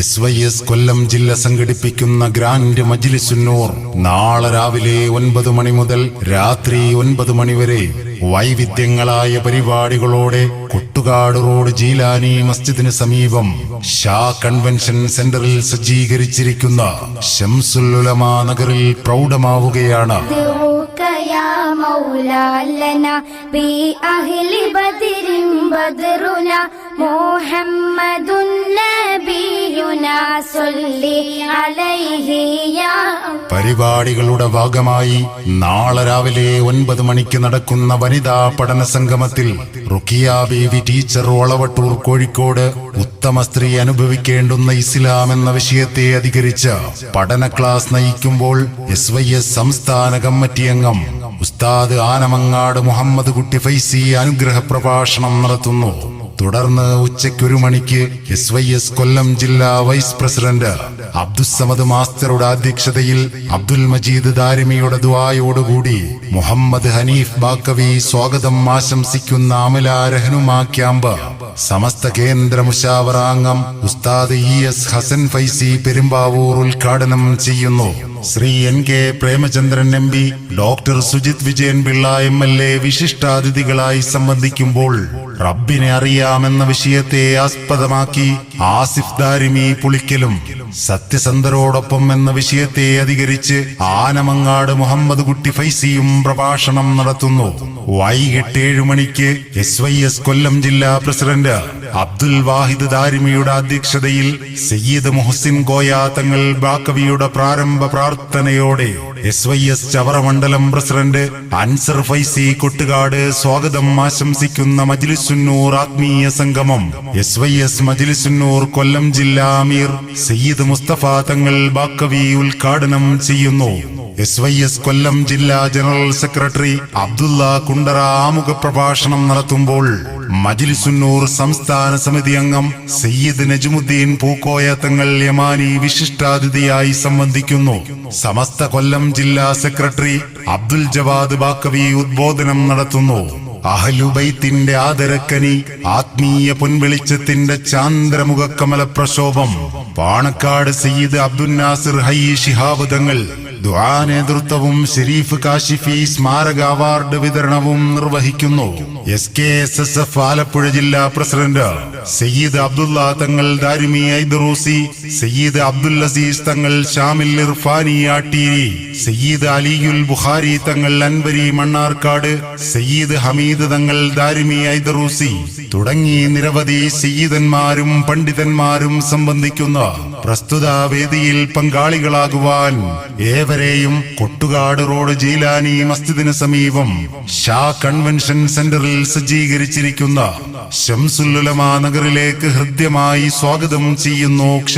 SYS കൊല്ലം ജില്ല സംഘടിപ്പിക്കുന്ന grand Majlisunnoor നാളെ രാവിലെ 9 മണി മുതൽ രാത്രി 9 മണി വരെ വൈവിധ്യങ്ങളായ പരിപാടികളോടെ കൊട്ടുകാട് റോഡ് ജീലാനി മസ്ജിദിന് സമീപം ഷാ കൺവെൻഷൻ സെന്ററിൽ സജ്ജീകരിച്ചിരിക്കുന്ന ശംസുൽ ഉലമാ നഗറിൽ പ്രൗഢമാവുകയാണ്. പരിപാടികളുടെ ഭാഗമായി നാളെ രാവിലെ 9 മണിക്ക് നടക്കുന്ന വനിതാ പഠന സംഗമത്തിൽ റുഖിയ ബീവി ടീച്ചർ ഒളവട്ടൂർ കോഴിക്കോട് ഉത്തമ സ്ത്രീ അനുഭവിക്കേണ്ടുന്ന ഇസ്ലാം എന്ന വിഷയത്തെ അധികരിച്ച് പഠന ക്ലാസ് നയിക്കുമ്പോൾ SYS സംസ്ഥാന കമ്മിറ്റി അംഗം ഉസ്താദ് ആനമങ്ങാട് മുഹമ്മദ് കുട്ടി ഫൈസി അനുഗ്രഹ പ്രഭാഷണം നടത്തുന്നു. തുടർന്ന് ഉച്ചയ്ക്ക് 1 മണിക്ക് SYS കൊല്ലം ജില്ലാ വൈസ് പ്രസിഡന്റ് അബ്ദുസ്സമദ് മാസ്റ്ററുടെ അധ്യക്ഷതയിൽ അബ്ദുൽ മജീദ് ദാരിമിയുടെ ദുആയോടുകൂടി മുഹമ്മദ് ഹനീഫ് ബാക്കവി സ്വാഗതം ആശംസിക്കുന്ന അമല റഹ്നുമാ ക്യാമ്പ് സമസ്ത കേന്ദ്ര മുശാവറ അംഗം ഉസ്താദ് ES ഹസൻ ഫൈസി പെരുമ്പാവൂർ ഉദ്ഘാടനം ചെയ്യുന്നു. Shri NK Premachandran MP, doctor Sujith Vijayan Pillai MLA വിശിഷ്ടാതിഥികളായി സംബന്ധിക്കുമ്പോൾ റബ്ബിനെ അറിയാമെന്ന വിഷയത്തെ ആസ്പദമാക്കി ആസിഫ് ദാരിമി പുളിക്കലും സത്യസന്ധരോടൊപ്പം എന്ന വിഷയത്തെ അധികരിച്ച് ആനമങ്ങാട് മുഹമ്മദ് കുട്ടി ഫൈസിയും പ്രഭാഷണം നടത്തുന്നു. വൈകിട്ട് 7 മണിക്ക് SYS കൊല്ലം ജില്ലാ പ്രസിഡന്റ് അബ്ദുൽ വാഹിദ് ദാരിമിയുടെ അധ്യക്ഷതയിൽ സയ്യിദ് മുഹസിൻ കോയ തങ്ങൾ ബാക്കവിയുടെ പ്രാരംഭ പ്രാർത്ഥനയോടെ SYS ചവറ മണ്ഡലം പ്രസിഡന്റ് അൻസർ ഫൈസി കൊട്ടുകാട് സ്വാഗതം ആശംസിക്കുന്ന മജ്ലിസുന്നൂർ ആത്മീയ സംഗമം SYS മജ്ലിസുന്നൂർ കൊല്ലം ജില്ലാ അമീർ സയ്യിദ് മുസ്തഫ തങ്ങൾ ബാക്കവി ഉദ്ഘാടനം ചെയ്യുന്നു. SYS കൊല്ലം ജില്ലാ ജനറൽ സെക്രട്ടറി അബ്ദുള്ള കുണ്ടറ ആമുഖ പ്രഭാഷണം നടത്തുമ്പോൾ മജ്ലിസുന്നൂർ സംസ്ഥാന സമിതി അംഗം സയ്യിദ് നജ്മുദ്ദീൻ പൂക്കോയ തങ്ങൾ യമാനി വിശിഷ്ടാതിഥിയായി സംബന്ധിക്കുന്നു. സമസ്ത കൊല്ലം ജില്ലാ സെക്രട്ടറി അബ്ദുൽ ജവാദ് ബാക്കവി ഉദ്ബോധനം നടത്തുന്നു. അഹ്ലുബൈത്തിന്റെ ആദരക്കനി ആത്മീയ പൊൻവെളിച്ചത്തിന്റെ ചാന്ദ്രമുഖ കമല പ്രശോഭം പാണക്കാട് സയ്യിദ് അബ്ദുൽ നാസിർ ഹയ്യി ശിഹാബ് തങ്ങൾ ദുആ നേതൃത്വവും ഷരീഫ് കാശിഫി സ്മാരക അവാർഡ് വിതരണവും നിർവഹിക്കുന്നു. SKSSF ആലപ്പുഴ ജില്ലാ പ്രസിഡന്റ് സയ്യിദ് അബ്ദുള്ള തങ്ങൾ ദാരിമി ഐദറൂസി, സയ്യിദ് അബ്ദുൽ അസീസ് തങ്ങൾ ഷാമിൽ ഇർഫാനി ആട്ടീരി, സയ്യിദ് അലിയുൽ ബുഖാരി തങ്ങൾ അൻവരി മണ്ണാർക്കാട്, സയ്യിദ് ഹമീദ് തങ്ങൾ ദാരിമി ഐദറൂസി തുടങ്ങി നിരവധി സയ്യിദന്മാരും പണ്ഡിതന്മാരും സംബന്ധിക്കുന്ന പ്രസ്തുത വേദിയിൽ പങ്കാളികളാകുവാൻ ഏവരെയും കൊട്ടുകാട് റോഡ് ജീലാനി മസ്ജിദിന് സമീപം ഷാ കൺവെൻഷൻ സെന്ററിൽ സജ്ജീകരിച്ചിരിക്കുന്ന ശംസുൽ ഉലമാ നഗറിലേക്ക് ഹൃദ്യമായി സ്വാഗതം ചെയ്യുന്നു.